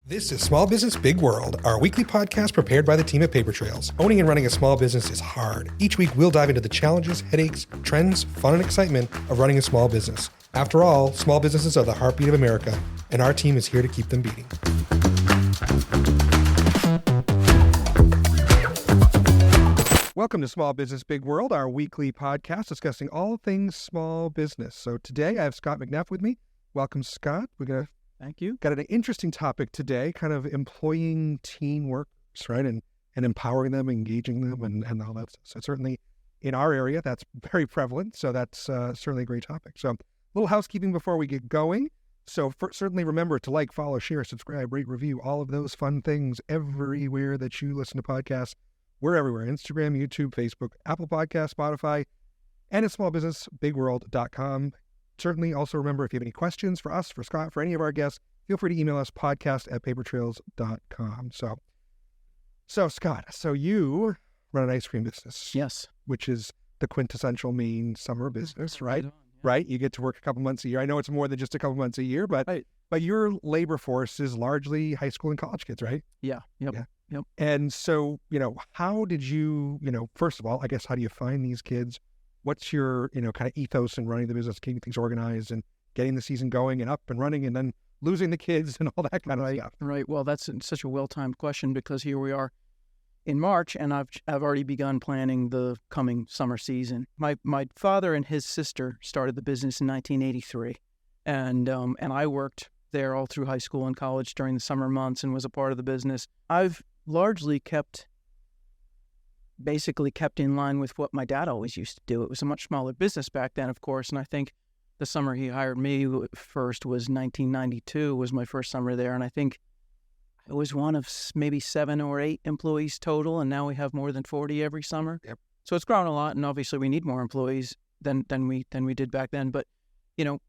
This is Small Business Big World, our weekly podcast prepared by the team at Paper Trails. Owning and running a small business is hard. Each week, we'll dive into the challenges, headaches, trends, fun, and excitement of running a small business. After all, small businesses are the heartbeat of America, and our team is here to keep them beating. Welcome to Small Business Big World, our weekly podcast discussing all things small business. So today, I have Scott McNeff with me. Welcome, Scott. Thank you. Got an interesting topic today, kind of employing teen workers, right? And empowering them, engaging them, and all that stuff. So certainly in our area, that's very prevalent. So that's certainly a great topic. So a little housekeeping before we get going. So certainly remember to like, follow, share, subscribe, rate, review, all of those fun things everywhere that you listen to podcasts. We're everywhere: Instagram, YouTube, Facebook, Apple Podcasts, Spotify, and at smallbusinessbigworld.com. Certainly also remember, if you have any questions for us, for Scott, for any of our guests, feel free to email us podcast@papertrails.com. So Scott, you run an ice cream business. Yes. Which is the quintessential Maine summer business, right? Yeah. Right? You get to work a couple months a year. I know it's more than just a couple months a year, but Right. but your labor force is largely high school and college kids, right? Yeah. Yep. Yeah. Yep. And so, how did you, first of all, I guess, how do you find these kids? What's your, kind of ethos in running the business, keeping things organized and getting the season going and up and running and then losing the kids and all that kind of stuff? Right. Well, that's such a well-timed question because here we are in March and I've already begun planning the coming summer season. My father and his sister started the business in 1983, and I worked there all through high school and college during the summer months and was a part of the business. I've largely kept in line with what my dad always used to do. It was a much smaller business back then, of course, and I think the summer he hired me first was 1992, was my first summer there, and I think it was one of maybe 7 or 8 employees total, and now we have more than 40 every summer. Yep. So it's grown a lot, and obviously we need more employees than we did back then, but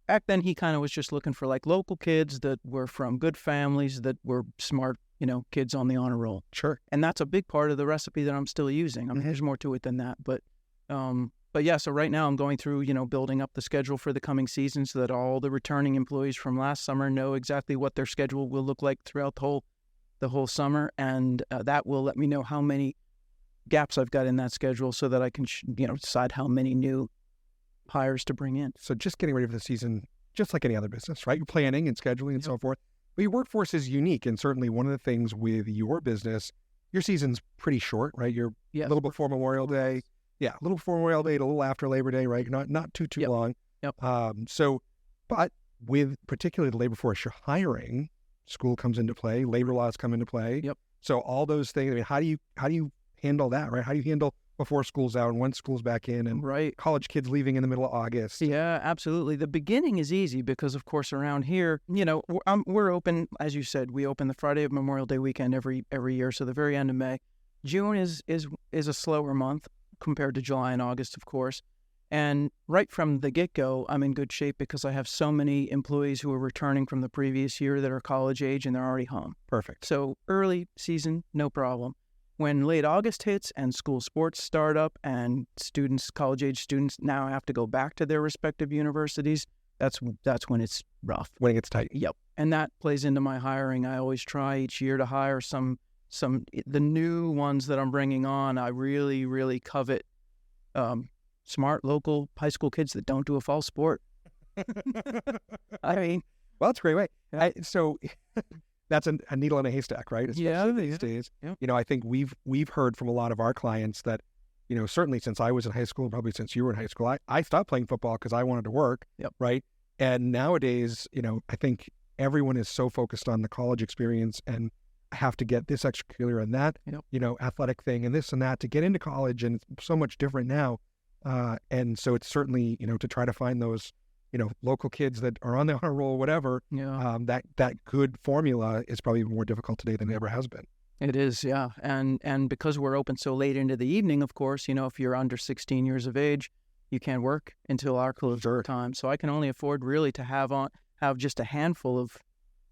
back then he kind of was just looking for like local kids that were from good families, that were smart, kids on the honor roll. Sure. And that's a big part of the recipe that I'm still using. I mean, there's more to it than that. But yeah, so right now I'm going through, building up the schedule for the coming season so that all the returning employees from last summer know exactly what their schedule will look like throughout the whole summer. And that will let me know how many gaps I've got in that schedule so that I can, decide how many new hires to bring in. So just getting ready for the season, just like any other business, right? You're planning and scheduling and so forth. But your workforce is unique, and certainly one of the things with your business, your season's pretty short, right? You're a little before Memorial Day. Yeah, a little before Memorial Day, a little after Labor Day, right? Not too long. Yep. But with particularly the labor force you're hiring, school comes into play, labor laws come into play. Yep. So all those things. I mean, how do you handle that, right? How do you handle before school's out and once school's back in, and college kids leaving in the middle of August? Yeah, absolutely. The beginning is easy because, of course, around here, we're open, as you said, we open the Friday of Memorial Day weekend every year, so the very end of May. June is a slower month compared to July and August, of course. And right from the get-go, I'm in good shape because I have so many employees who are returning from the previous year that are college age and they're already home. Perfect. So early season, no problem. When late August hits and school sports start up and college-age students now have to go back to their respective universities, that's when it's rough. When it gets tight. Yep. And that plays into my hiring. I always try each year to hire the new ones that I'm bringing on. I really, really covet smart local high school kids that don't do a fall sport. I mean, well, it's a great way. Yeah. That's a needle in a haystack, right? Especially these days. Yeah. I think we've heard from a lot of our clients that, certainly since I was in high school, probably since you were in high school, I stopped playing football because I wanted to work. Yep. Right. And nowadays, I think everyone is so focused on the college experience and have to get this extracurricular and that, athletic thing and this and that to get into college. And it's so much different now. And so it's certainly, to try to find those, local kids that are on the honor roll, whatever, that good formula is probably more difficult today than it ever has been. It is, yeah. And because we're open so late into the evening, of course, if you're under 16 years of age, you can't work until our closure time. So I can only afford really to have just a handful of,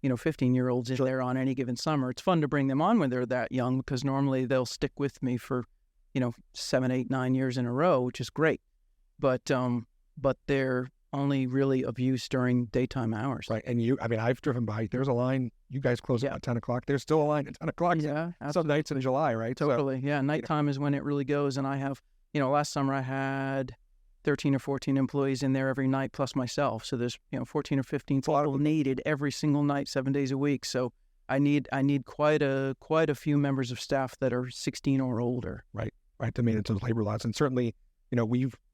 15-year-olds there on any given summer. It's fun to bring them on when they're that young because normally they'll stick with me for, 7, 8, 9 years in a row, which is great. But they're only really of use during daytime hours. Right. And I've driven by, there's a line, you guys close at 10 o'clock. There's still a line at 10 o'clock. Yeah, Some nights in July, right? Totally. So, yeah. Nighttime is when it really goes. And I have, last summer I had 13 or 14 employees in there every night plus myself. So there's, 14 or 15 people needed every single night, 7 days a week. So I need quite a few members of staff that are 16 or older. Right, to manage those labor laws. And certainly,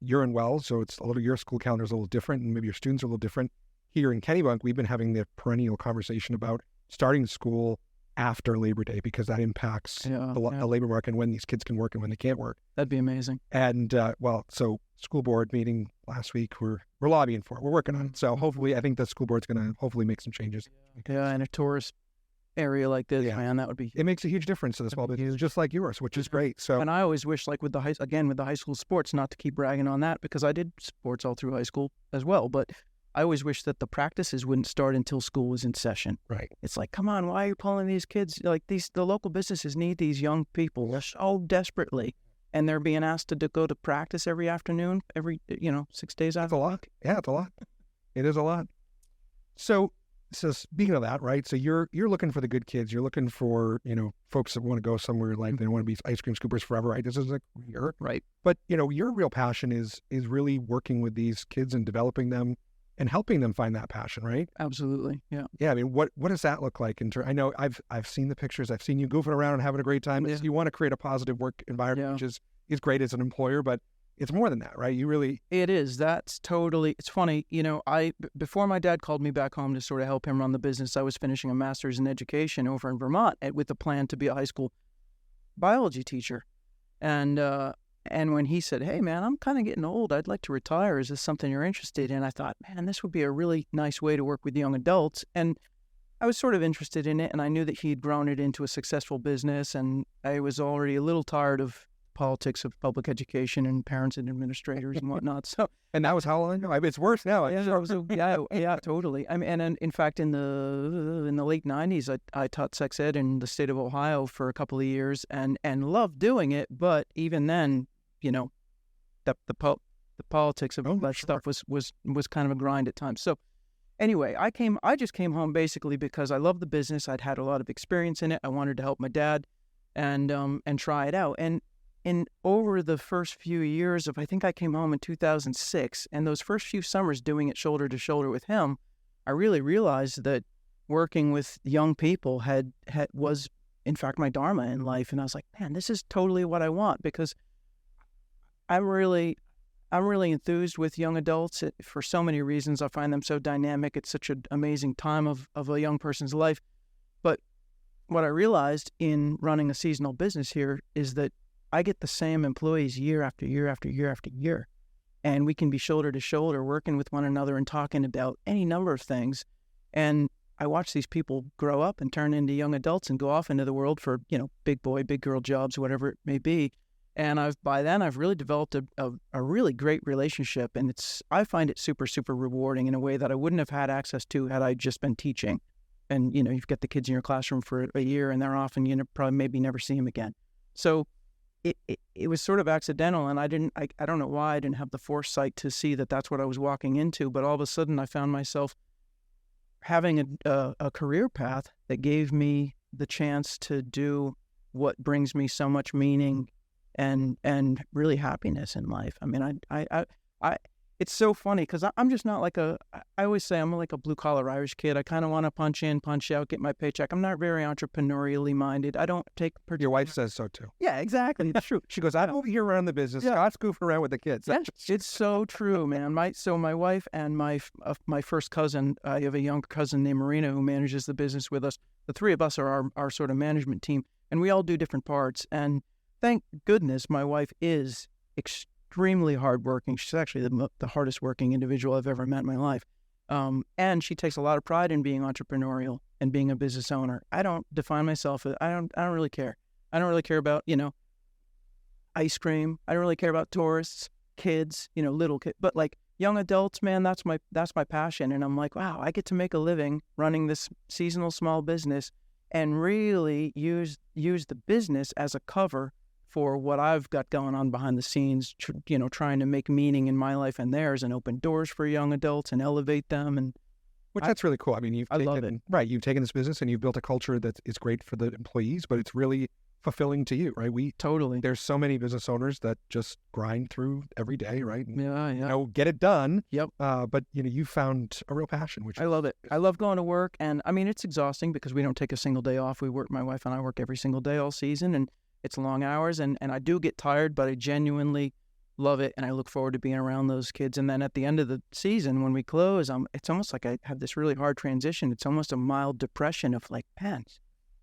you're in Wells, so it's your school calendar is a little different, and maybe your students are a little different. Here in Kennebunk, we've been having the perennial conversation about starting school after Labor Day, because that impacts the labor market and when these kids can work and when they can't work. That'd be amazing. And so school board meeting last week, we're lobbying for it. We're working on it. So hopefully, I think the school board's going to hopefully make some changes. Yeah, in a tourist area like this, man, that would be. It makes a huge difference to the small business, just like yours, which is great. So, and I always wish, like with the high school sports, not to keep bragging on that, because I did sports all through high school as well, but I always wish that the practices wouldn't start until school was in session. Right. It's like, come on, why are you pulling these kids? Like the local businesses need these young people so desperately, and they're being asked to go to practice every afternoon, 6 days out. That's a lot. Yeah, it's a lot. It is a lot. So speaking of that, right? So you're looking for the good kids. You're looking for, folks that want to go somewhere, like they don't want to be ice cream scoopers forever, right? This is a career. Right. But, your real passion is really working with these kids and developing them and helping them find that passion, right? Absolutely. Yeah. Yeah. What does that look like? I know I've seen the pictures. I've seen you goofing around and having a great time. Yeah. You want to create a positive work environment, which is great as an employer, but it's more than that, right? It is. That's totally, it's funny. Before my dad called me back home to sort of help him run the business, I was finishing a master's in education over in Vermont with the plan to be a high school biology teacher. And when he said, hey man, I'm kind of getting old, I'd like to retire. Is this something you're interested in? I thought, man, this would be a really nice way to work with young adults. And I was sort of interested in it, and I knew that he'd grown it into a successful business, and I was already a little tired of politics of public education and parents and administrators and whatnot. So, and that was how long ago? It's worse now. Yeah, totally. And in fact, in the late '90s, I taught sex ed in the state of Ohio for a couple of years, and loved doing it. But even then, the politics of that stuff was kind of a grind at times. So, anyway, I just came home basically because I loved the business. I'd had a lot of experience in it. I wanted to help my dad, and try it out. And over the first few years I think I came home in 2006, and those first few summers doing it shoulder to shoulder with him, I really realized that working with young people was in fact my dharma in life. And I was like, man, this is totally what I want, because I'm really enthused with young adults for so many reasons. I find them so dynamic. It's such an amazing time of a young person's life. But what I realized in running a seasonal business here is that I get the same employees year after year after year after year, and we can be shoulder to shoulder working with one another and talking about any number of things. And I watch these people grow up and turn into young adults and go off into the world for, big boy, big girl jobs, whatever it may be. And by then I've really developed a really great relationship, and I find it super, super rewarding in a way that I wouldn't have had access to had I just been teaching. And, you've got the kids in your classroom for a year and they're off, and probably maybe never see them again. So it was sort of accidental, and I don't know why I didn't have the foresight to see that that's what I was walking into. But all of a sudden I found myself having a career path that gave me the chance to do what brings me so much meaning and really happiness in life. I mean, I it's so funny because I'm just not like I always say I'm like a blue collar Irish kid. I kind of want to punch in, punch out, get my paycheck. I'm not very entrepreneurially minded. I don't take. Your wife says so too. Yeah, exactly. It's true. She goes, I'm over here around the business. Yeah. Scott's goofing around with the kids. It's so true, man. My wife and my first cousin, I have a younger cousin named Marina who manages the business with us. The three of us are our sort of management team, and we all do different parts. And thank goodness my wife is extremely hardworking. She's actually the hardest working individual I've ever met in my life. And she takes a lot of pride in being entrepreneurial and being a business owner. I don't define myself. I don't really care. I don't really care about, ice cream. I don't really care about tourists, kids, little kids, but like young adults, man, that's my passion. And I'm like, wow, I get to make a living running this seasonal small business and really use the business as a cover for what I've got going on behind the scenes, trying to make meaning in my life and theirs and open doors for young adults and elevate them. And that's really cool. I mean, I love it. Right. You've taken this business and you've built a culture that is great for the employees, but it's really fulfilling to you, right? Totally. There's so many business owners that just grind through every day, right? And, Yeah. get it done. Yep. But you found a real passion, which I love it. I love going to work, and I mean it's exhausting because we don't take a single day off. My wife and I work every single day all season, and it's long hours, and I do get tired, but I genuinely love it, and I look forward to being around those kids. And then at the end of the season, when we close, it's almost like I have this really hard transition. It's almost a mild depression of like, man,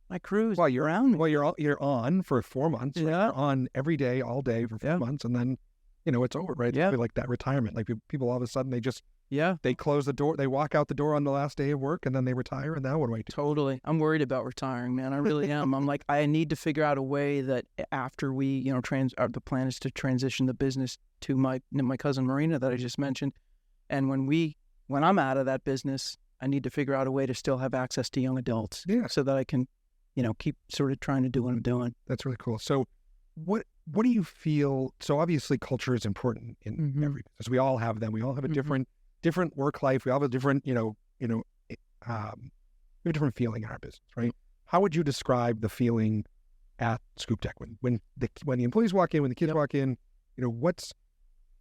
my crew's around me. Well, you're on for 4 months. Yeah. Right? You're on every day, all day for 4 months, and then it's over, right? Yeah. It's like that retirement. Like people all of a sudden they close the door, they walk out the door on the last day of work, and then they retire. And now what do I do? Totally. I'm worried about retiring, man. I really am. I'm like, I need to figure out a way that after we, the plan is to transition the business to my cousin Marina that I just mentioned. And when I'm out of that business, I need to figure out a way to still have access to young adults. Yeah. So that I can, keep sort of trying to do what I'm doing. That's really cool. So what do you feel? So obviously culture is important in every business. We all have them. We all have a different work life. We all have a different, we have a different feeling in our business, right? How would you describe the feeling at Scoop Tech when the employees walk in, when the kids walk in?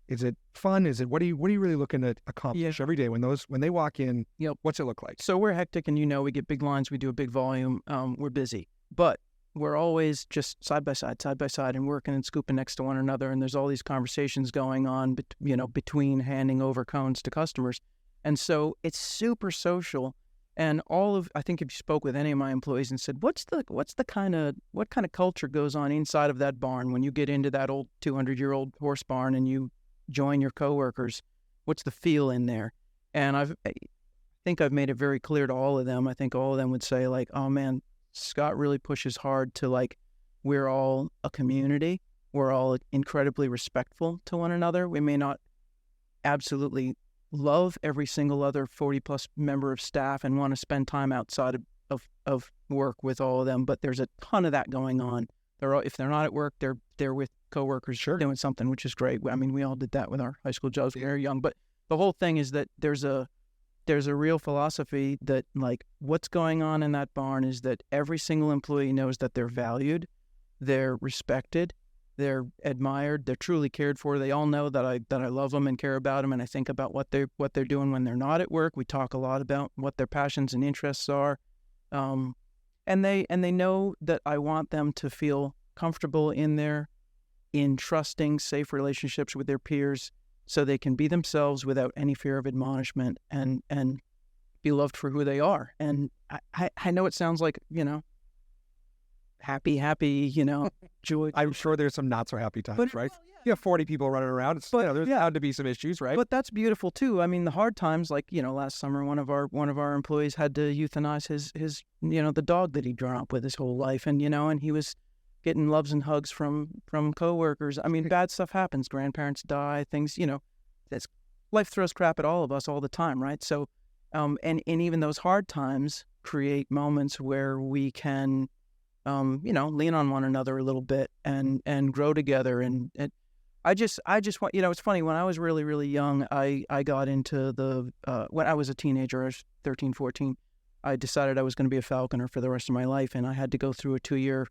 Is it fun? Is it what are you really looking to accomplish every day when they walk in? What's it look like? So we're hectic, and we get big lines. We do a big volume. We're busy, but we're always just side by side and working and scooping next to one another. And there's all these conversations going on, between handing over cones to customers. And so it's super social. And I think if you spoke with any of my employees and said, what kind of culture goes on inside of that barn when you get into that old 200-year-old horse barn and you join your coworkers, what's the feel in there? And I think I've made it very clear to all of them. I think all of them would say like, oh man, Scott really pushes hard to like, we're all a community. We're all incredibly respectful to one another. We may not absolutely love every single other 40-plus member of staff and want to spend time outside of work with all of them, but there's a ton of that going on. If they're not at work, they're with coworkers doing something, which is great. I mean, we all did that with our high school jobs when we were young. But the whole thing is that there's a real philosophy that like what's going on in that barn is that every single employee knows that they're valued, they're respected, they're admired, they're truly cared for. They all know that I love them and care about them, and I think about what they're doing when they're not at work. We talk a lot about what their passions and interests are, and they know that I want them to feel comfortable in trusting, safe relationships with their peers, so they can be themselves without any fear of admonishment and be loved for who they are. And I know it sounds like happy, joy. I'm sure there's some not so happy times, but, right? Well, yeah. You have 40 people running around. There's bound to be some issues, right? But that's beautiful too. I mean, the hard times, like last summer, one of our employees had to euthanize his the dog that he'd grown up with his whole life, and and he was getting loves and hugs from coworkers. I mean, bad stuff happens. Grandparents die. Things, life throws crap at all of us all the time, right? So, and even those hard times create moments where we can, lean on one another a little bit and grow together. And I just want, it's funny, when I was really, really young, I got into when I was a teenager, I was 13, 14, I decided I was going to be a falconer for the rest of my life. And I had to go through a 2-year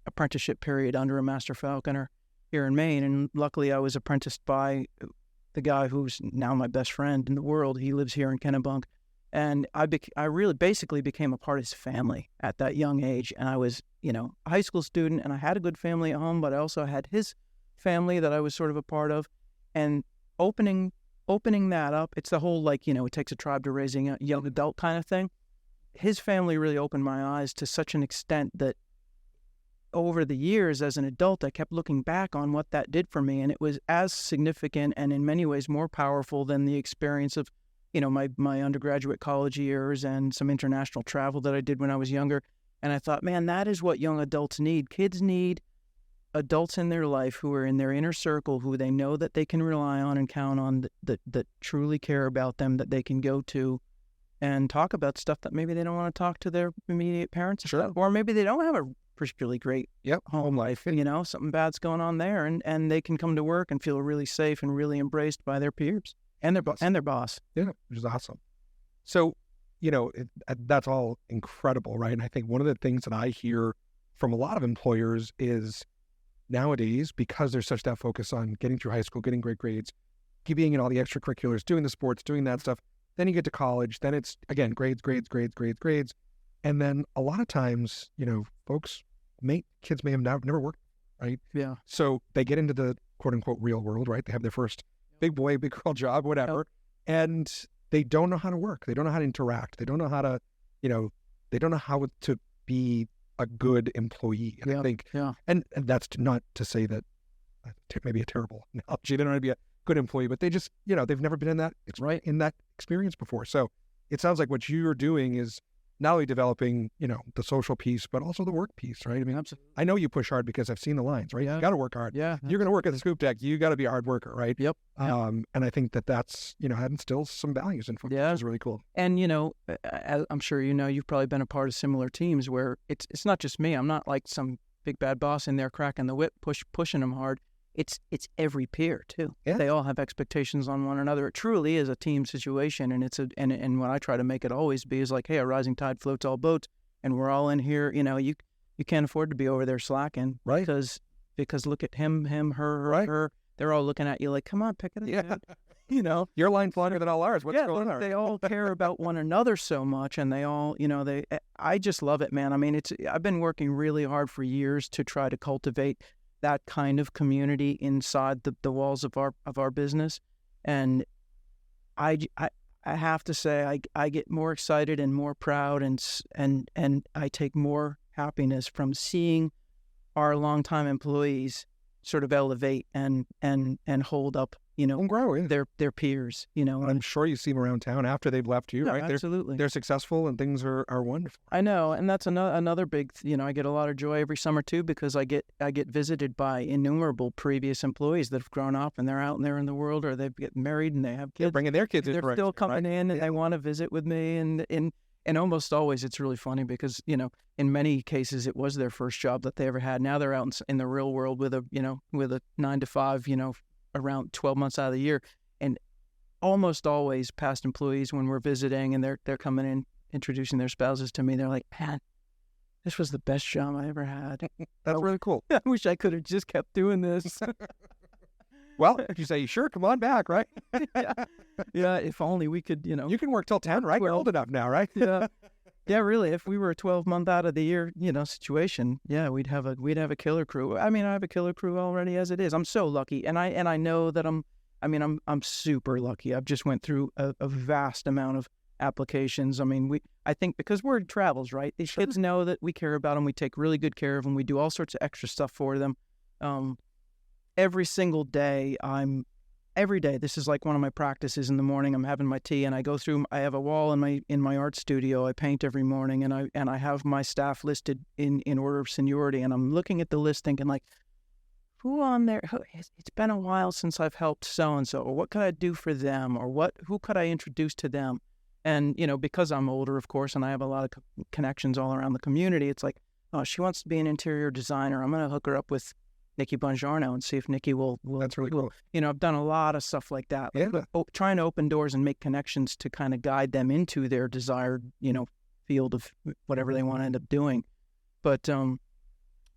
apprenticeship period under a master falconer here in Maine. And luckily I was apprenticed by the guy who's now my best friend in the world. He lives here in Kennebunk. And I really basically became a part of his family at that young age. And I was, a high school student, and I had a good family at home, but I also had his family that I was sort of a part of. And opening that up, it's the whole, it takes a tribe to raising a young adult kind of thing. His family really opened my eyes to such an extent that over the years as an adult, I kept looking back on what that did for me. And it was as significant and in many ways more powerful than the experience of my undergraduate college years and some international travel that I did when I was younger. And I thought, man, that is what young adults need. Kids need adults in their life who are in their inner circle, who they know that they can rely on and count on, that truly care about them, that they can go to and talk about stuff that maybe they don't want to talk to their immediate parents about. Or maybe they don't have a particularly great home life. something bad's going on there, and they can come to work and feel really safe and really embraced by their peers and their boss. Yeah, which is awesome. So, that's all incredible, right? And I think one of the things that I hear from a lot of employers is nowadays, because there's such that focus on getting through high school, getting great grades, being in all the extracurriculars, doing the sports, doing that stuff, then you get to college, then it's, again, grades. And then a lot of times, kids may have never worked, right? Yeah. So they get into the quote unquote real world, right? They have their first big boy, big girl job, whatever. And they don't know how to work. They don't know how to interact. They don't know how to, they don't know how to be a good employee. And I think, and that's not to say that maybe a terrible analogy. They don't know how to be a good employee, but they just, they've never been in that experience before. So it sounds like what you're doing is not only developing, the social piece, but also the work piece, right? I mean, absolutely. I know you push hard because I've seen the lines, right? Yeah. You got to work hard. Yeah. You're going to work at the scoop deck. You got to be a hard worker, right? Yep. And I think that's, instills some values in folks, which is really cool. And, I'm sure you've probably been a part of similar teams where it's not just me. I'm not like some big bad boss in there cracking the whip, pushing them hard. It's every peer too. Yeah. They all have expectations on one another. It truly is a team situation, and and what I try to make it always be is like, hey, a rising tide floats all boats, and we're all in here. You can't afford to be over there slacking, right? Because look at him, her, her. They're all looking at you like, come on, pick it up. Yeah. Your line's longer than all ours. What's going on? They all care about one another so much, and they all, I just love it, man. I mean, I've been working really hard for years to try to cultivate that kind of community inside the walls of our business, and I have to say I get more excited and more proud and I take more happiness from seeing our longtime employees sort of elevate and hold up, and grow their peers, I'm sure you see them around town after they've left you, right? Absolutely. They're successful and things are wonderful. I know. And that's another big, I get a lot of joy every summer too, because I get visited by innumerable previous employees that have grown up and they're out there in the world, or they've get married and they have kids. They're bringing their kids in. They're still coming in and they want to visit with me. And almost always it's really funny because, in many cases it was their first job that they ever had. Now they're out in the real world with a 9 to 5, around 12 months out of the year. And almost always past employees, when we're visiting and they're coming in, introducing their spouses to me, they're like, man, this was the best job I ever had. That's really cool. I wish I could have just kept doing this. Well, if you say, sure, come on back, right? Yeah, if only we could, You can work till 10, right? You're old enough now, right? Yeah. Yeah, really. If we were a 12-month out of the year, situation, yeah, we'd have a killer crew. I mean, I have a killer crew already as it is. I'm so lucky, and I know that I'm super lucky. I've just went through a vast amount of applications. I mean, I think because word travels, right? These kids know that we care about them. We take really good care of them. We do all sorts of extra stuff for them. Every single day, every day, this is like one of my practices in the morning. I'm having my tea and I go through, I have a wall in my art studio. I paint every morning and I have my staff listed in order of seniority. And I'm looking at the list thinking like, who on there, it's been a while since I've helped so-and-so, or what could I do for them? Or who could I introduce to them? And, because I'm older, of course, and I have a lot of connections all around the community, it's like, oh, she wants to be an interior designer. I'm going to hook her up with Nikki Bongiorno and see if Nikki will. That's really cool. I've done a lot of stuff like that. Yeah. Trying to open doors and make connections to kind of guide them into their desired, field of whatever they want to end up doing. But,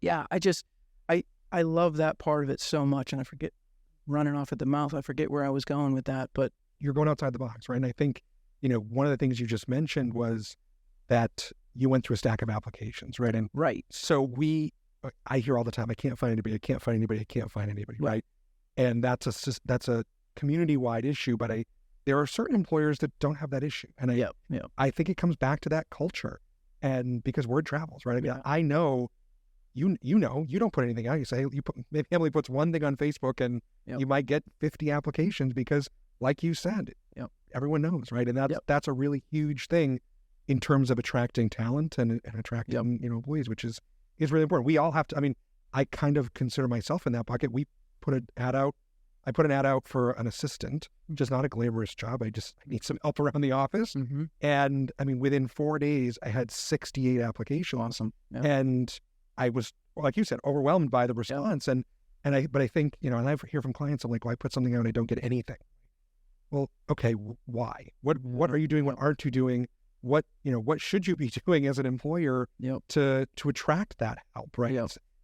yeah, I love that part of it so much. And I forget, running off at the mouth, I forget where I was going with that. But you're going outside the box, right? And I think, one of the things you just mentioned was that you went through a stack of applications, right? And right. So I hear all the time, I can't find anybody, right? And that's a community-wide issue, but there are certain employers that don't have that issue. And I think it comes back to that culture, and because word travels, right? I mean, I know, you don't put anything out. You say, maybe Emily puts one thing on Facebook and you might get 50 applications because, like you said, everyone knows, right? And that's a really huge thing in terms of attracting talent and attracting, employees, which is really important. We all have to, I kind of consider myself in that bucket. I put an ad out for an assistant, which is not a glamorous job. I need some help around the office. Mm-hmm. And within 4 days I had 68 applications. Awesome. Yeah. And I was, like you said, overwhelmed by the response. But I think, and I hear from clients, I'm like, well, I put something out and I don't get anything. Well, okay, why? What are you doing? What aren't you doing? What should you be doing as an employer to attract that help, right?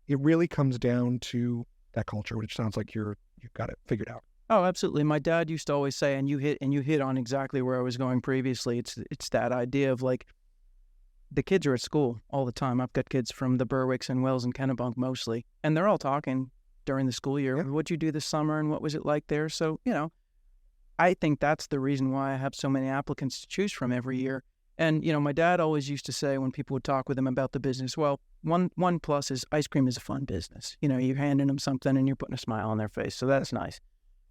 It really comes down to that culture, which sounds like you've got it figured out. Oh, absolutely. My dad used to always say, and you hit on exactly where I was going previously. It's that idea of like, the kids are at school all the time. I've got kids from the Berwicks and Wells and Kennebunk mostly, and they're all talking during the school year. What'd you do this summer and what was it like there? So, I think that's the reason why I have so many applicants to choose from every year. And, my dad always used to say when people would talk with him about the business, well, one plus is ice cream is a fun business. You're handing them something and you're putting a smile on their face. So that's nice.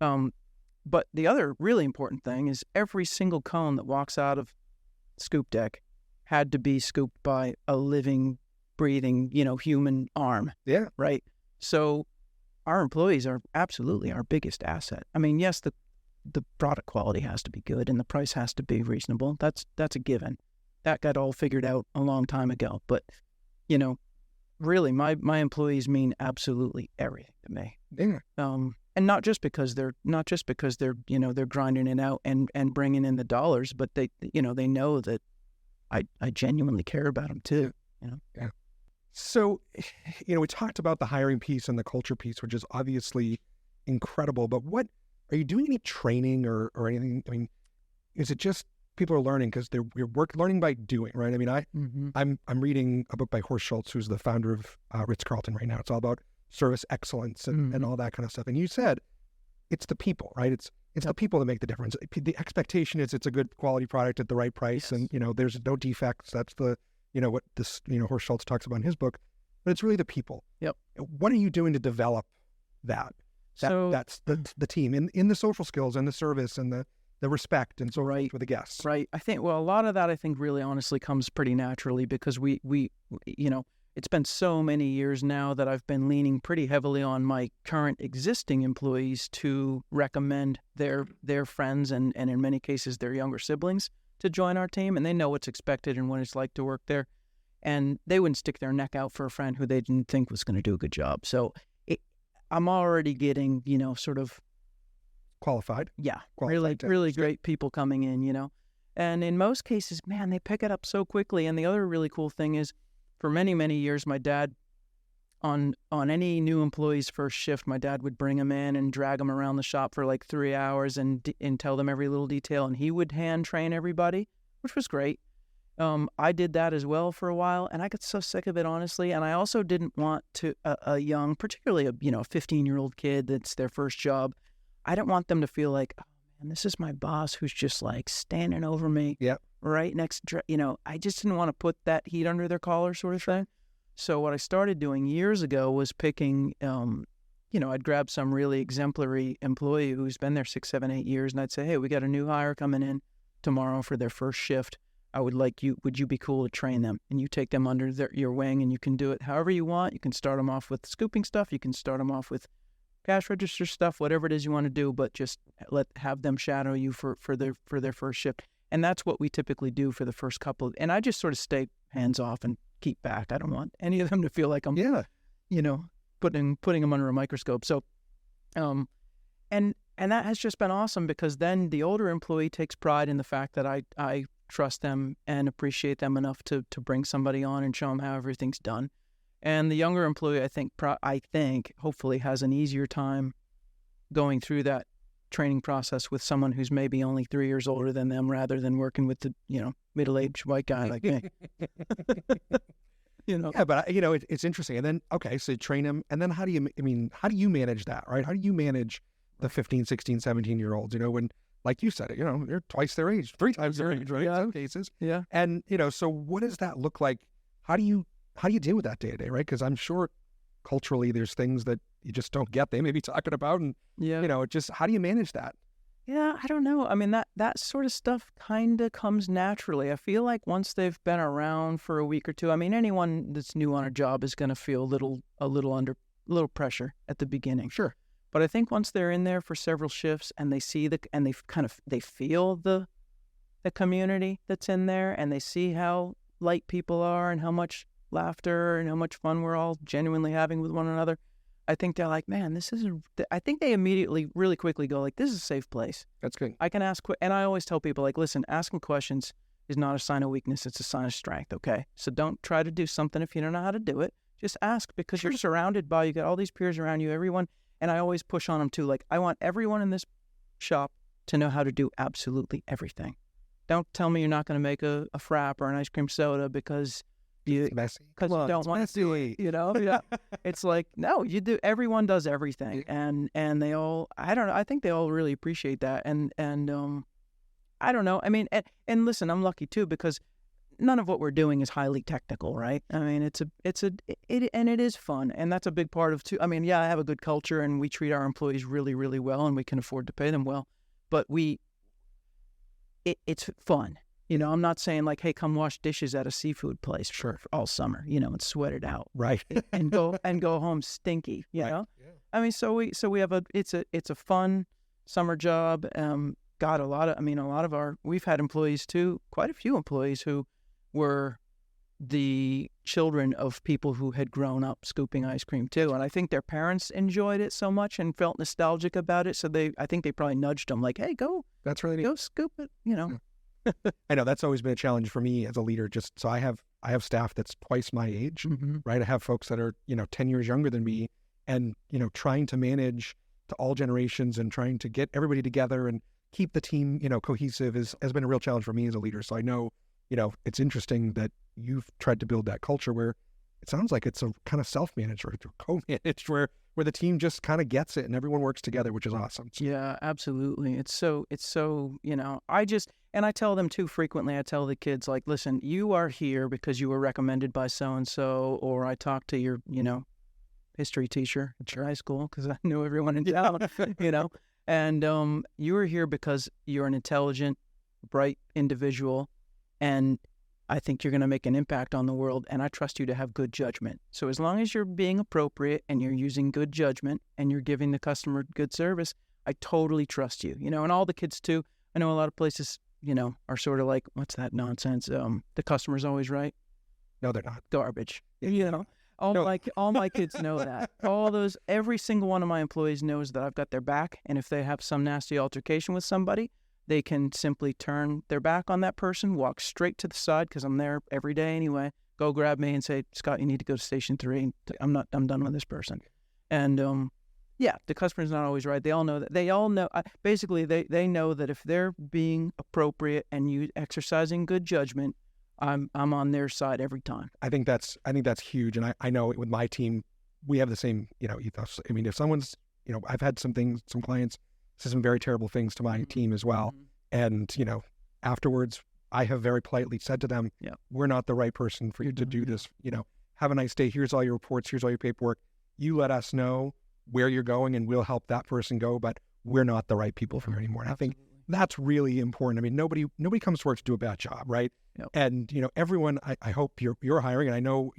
But the other really important thing is every single cone that walks out of Scoop Deck had to be scooped by a living, breathing, human arm. Yeah. Right. So our employees are absolutely our biggest asset. I mean, yes, the product quality has to be good and the price has to be reasonable. That's a given. That got all figured out a long time ago. But, really, my employees mean absolutely everything to me. Yeah. And not just because they're they're grinding it out and bringing in the dollars, but they know that I genuinely care about them too. Yeah. So, we talked about the hiring piece and the culture piece, which is obviously incredible. But what are you doing? Any training or anything? I mean, is it just people are learning because we're learning by doing, right? I mean, I'm reading a book by Horst Schultz, who's the founder of Ritz-Carlton right now. It's all about service excellence and all that kind of stuff. And you said it's the people, right? It's the people that make the difference. The expectation is it's a good quality product at the right price, and there's no defects. That's what this Horst Schultz talks about in his book. But it's really the people. Yep. What are you doing to develop that? That's the team in the social skills and the service and the respect and so forth with the guests. Right. I think, well, a lot of that I think really honestly comes pretty naturally because we it's been so many years now that I've been leaning pretty heavily on my current existing employees to recommend their friends and in many cases their younger siblings to join our team, and they know what's expected and what it's like to work there. And they wouldn't stick their neck out for a friend who they didn't think was going to do a good job. So I'm already getting, sort of qualified. Yeah, really great people coming in, And in most cases, man, they pick it up so quickly. And the other really cool thing is, for many, many years, my dad, on any new employee's first shift, my dad would bring them in and drag them around the shop for like 3 hours and tell them every little detail. And he would hand train everybody, which was great. I did that as well for a while, and I got so sick of it, honestly. And I also didn't want a young, particularly a 15-year-old kid that's their first job. I didn't want them to feel like, oh man, this is my boss who's just like standing over me. Yep. Right next, I just didn't want to put that heat under their collar sort of thing. So what I started doing years ago was picking, I'd grab some really exemplary employee who's been there 6, 7, 8 years, and I'd say, hey, we got a new hire coming in tomorrow for their first shift. Would you be cool to train them? And you take them under your wing, and you can do it however you want. You can start them off with scooping stuff. You can start them off with cash register stuff, whatever it is you want to do, but just have them shadow you for their first shift. And that's what we typically do for the first couple. And I just sort of stay hands off and keep back. I don't want any of them to feel like I'm, putting them under a microscope. So, and that has just been awesome because then the older employee takes pride in the fact that I trust them and appreciate them enough to bring somebody on and show them how everything's done. And the younger employee, I think, hopefully has an easier time going through that training process with someone who's maybe only 3 years older than them rather than working with the, middle-aged white guy like me. Yeah, but it's interesting. And then, okay, so you train them. And then how do you manage that, right? How do you manage the 15, 16, 17-year-olds, when, like you said, they're twice their age, 3 times their age, right? Yeah. In some cases. Yeah. And, so what does that look like? How do you deal with that day to day, right? Because I'm sure culturally there's things that you just don't get. They may be talking about, and, just how do you manage that? Yeah, I don't know. I mean, that sort of stuff kind of comes naturally. I feel like once they've been around for a week or two, I mean, anyone that's new on a job is going to feel a little under pressure at the beginning. Sure. But I think once they're in there for several shifts and they see they feel the community that's in there, and they see how light people are and how much laughter and how much fun we're all genuinely having with one another, I think they're like, man, I think they immediately, really quickly go like, this is a safe place. That's good. I can ask, and I always tell people like, listen, asking questions is not a sign of weakness. It's a sign of strength. Okay. So don't try to do something if you don't know how to do it. Just ask, because you're surrounded by, you got all these peers around you, everyone. And I always push on them too. Like, I want everyone in this shop to know how to do absolutely everything. Don't tell me you're not going to make a frap or an ice cream soda because you don't want to do it. Yeah. It's like, no, you do. Everyone does everything, and they all. I don't know. I think they all really appreciate that, and I don't know. I mean, and listen, I'm lucky too, because none of what we're doing is highly technical, right? I mean, it is fun, and that's a big part of too. I mean, yeah, I have a good culture, and we treat our employees really, really well, and we can afford to pay them well, but it's fun. I'm not saying like, hey, come wash dishes at a seafood place for all summer, and sweat it out, right? and go home stinky, you know. Yeah. I mean, so we have it's a fun summer job. Got a lot of we've had employees too, quite a few employees who were the children of people who had grown up scooping ice cream too, and I think their parents enjoyed it so much and felt nostalgic about it. So I think they probably nudged them like, hey, that's really neat. Go scoop it, Yeah. I know that's always been a challenge for me as a leader. Just so I have staff that's twice my age, right? I have folks that are 10 years younger than me, and trying to manage to all generations and trying to get everybody together and keep the team cohesive has been a real challenge for me as a leader. So I know it's interesting that you've tried to build that culture where it sounds like it's a kind of self-managed or co-managed where the team just kind of gets it and everyone works together, which is awesome. Yeah, absolutely. It's so, and I tell them too frequently, I tell the kids like, listen, you are here because you were recommended by so-and-so, or I talked to your, history teacher at your high school because I knew everyone in town, and you are here because you're an intelligent, bright individual, and I think you're going to make an impact on the world, and I trust you to have good judgment. So as long as you're being appropriate and you're using good judgment and you're giving the customer good service, I totally trust you. And all the kids too. I know a lot of places, are sort of like, what's that nonsense? The customer's always right. No, they're not. Garbage. All my kids know that. Every single one of my employees knows that I've got their back, and if they have some nasty altercation with somebody, they can simply turn their back on that person, walk straight to the side, because I'm there every day anyway, go grab me and say, Scott, you need to go to station 3. I'm done with this person. And the customer's not always right. They all know that. They all know, basically they know that if they're being appropriate and you exercising good judgment, I'm on their side every time. I think that's huge. And I know with my team, we have the same, ethos. I mean, if someone's, I've had some clients say some very terrible things to my team as well. And, afterwards, I have very politely said to them, we're not the right person for you to do this. Have a nice day. Here's all your reports. Here's all your paperwork. You let us know where you're going and we'll help that person go, but we're not the right people for you anymore. And I think that's really important. I mean, nobody comes to work to do a bad job, right? Yep. And, everyone, I hope you're hiring, and I know,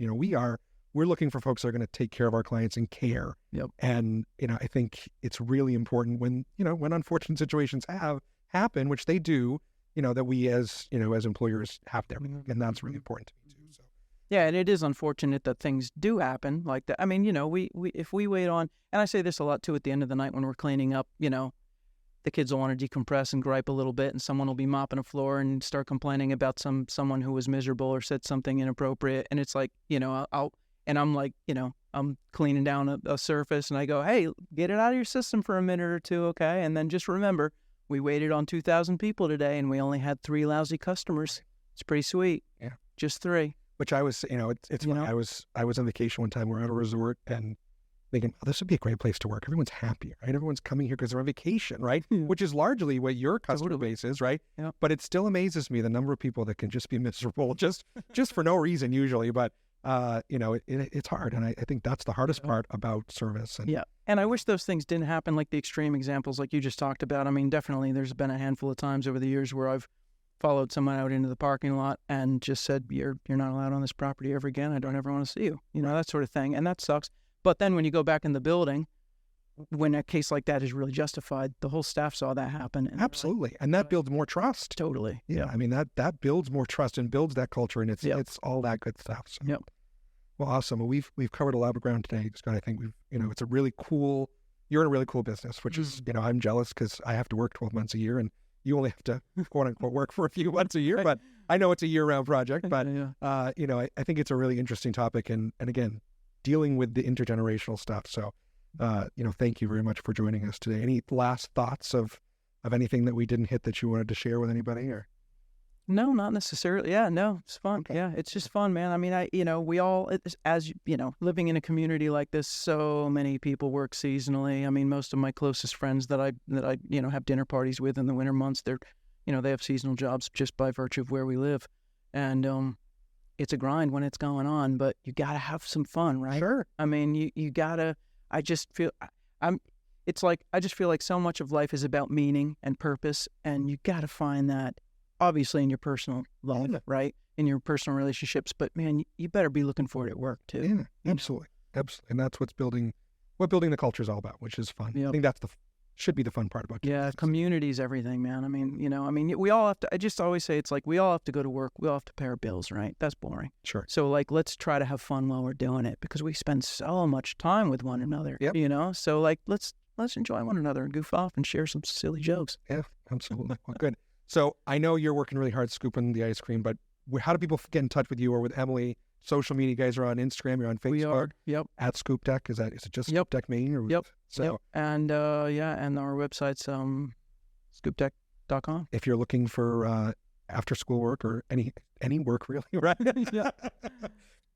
we're looking for folks that are going to take care of our clients and care. Yep. And, I think it's really important when unfortunate situations happen, which they do, that we as employers have there. And that's really important to me too. So. Yeah. And it is unfortunate that things do happen like that. I mean, if we wait on, and I say this a lot too, at the end of the night when we're cleaning up, the kids will want to decompress and gripe a little bit, and someone will be mopping a floor and start complaining about someone who was miserable or said something inappropriate. And it's like, I'm like, I'm cleaning down a surface and I go, hey, get it out of your system for a minute or two. Okay. And then just remember, we waited on 2,000 people today and we only had 3 lousy customers. It's pretty sweet. Yeah. Just 3. Which I was, it's funny. I was on vacation one time. We're at a resort and thinking, this would be a great place to work. Everyone's happy, right? Everyone's coming here because they're on vacation, right? Yeah. Which is largely what your customer base is, right? Yeah. But it still amazes me the number of people that can just be miserable, just for no reason usually. But it's hard, and I think that's the hardest part about service. And I wish those things didn't happen, like the extreme examples like you just talked about. I mean, definitely there's been a handful of times over the years where I've followed someone out into the parking lot and just said, you're not allowed on this property ever again. I don't ever want to see you, that sort of thing. And that sucks. But then when you go back in the building, when a case like that is really justified, the whole staff saw that happen. And absolutely. And that builds more trust. Totally. Yeah. I mean, that builds more trust and builds that culture, and it's all that good stuff. So. Yep. Well, awesome. Well, we've covered a lot of ground today, Scott. I think it's a really cool. You're in a really cool business, which is, I'm jealous because I have to work 12 months a year, and you only have to quote unquote work for a few months a year. But I know it's a year-round project. But I think it's a really interesting topic, and again, dealing with the intergenerational stuff. So, thank you very much for joining us today. Any last thoughts of anything that we didn't hit that you wanted to share with anybody, or? No, not necessarily. Yeah, no, it's fun. Okay. Yeah, it's just fun, man. I mean, we all, as living in a community like this, so many people work seasonally. I mean, most of my closest friends that I have dinner parties with in the winter months, they have seasonal jobs just by virtue of where we live, and it's a grind when it's going on. But you gotta have some fun, right? Sure. I mean, you gotta. I just feel I just feel like so much of life is about meaning and purpose, and you gotta find that. Obviously in your personal life, right? In your personal relationships, but man, you better be looking for it at work too. Yeah, absolutely. Absolutely. And that's what building the culture is all about, which is fun. Yep. I think that's should be the fun part about it. Yeah, community is everything, man. I mean, we all have to, I just always say it's like we all have to go to work. We all have to pay our bills, right? That's boring. Sure. So let's try to have fun while we're doing it, because we spend so much time with one another, So let's enjoy one another and goof off and share some silly jokes. Yeah, absolutely. Well, good. So I know you're working really hard scooping the ice cream, but how do people get in touch with you or with Emily? Social media, you guys are on Instagram, you're on Facebook. We are, yep. At Scoop Deck. Is it just Scoop Deck Maine? Or yep. So, yep. And and our website's scoopdeck.com. If you're looking for after school work or any work really, right? Yeah.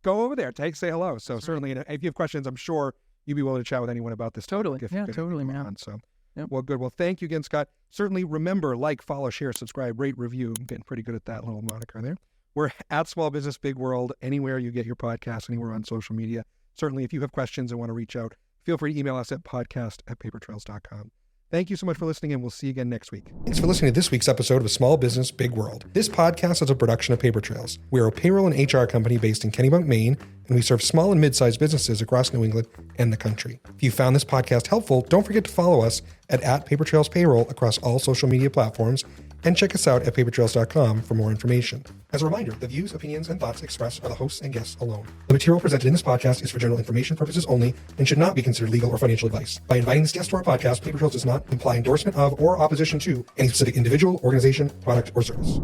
Go over there, say hello. So certainly, if you have questions, I'm sure you'd be willing to chat with anyone about this. Totally. Totally, man. On, so. Yep. Well, good. Well, thank you again, Scott. Certainly remember, follow, share, subscribe, rate, review. I'm getting pretty good at that little moniker there. We're at Small Business Big World, anywhere you get your podcast, anywhere on social media. Certainly, if you have questions and want to reach out, feel free to email us at podcast@papertrails.com. Thank you so much for listening, and we'll see you again next week. Thanks for listening to this week's episode of Small Business Big World. This podcast is a production of Paper Trails. We are a payroll and HR company based in Kennebunk, Maine, and we serve small and mid-sized businesses across New England and the country. If you found this podcast helpful, don't forget to follow us at Paper Trails Payroll across all social media platforms, and check us out at papertrails.com for more information. As a reminder, the views, opinions, and thoughts expressed are the hosts and guests alone. The material presented in this podcast is for general information purposes only and should not be considered legal or financial advice. By inviting this guest to our podcast, Paper Trails does not imply endorsement of or opposition to any specific individual, organization, product, or service.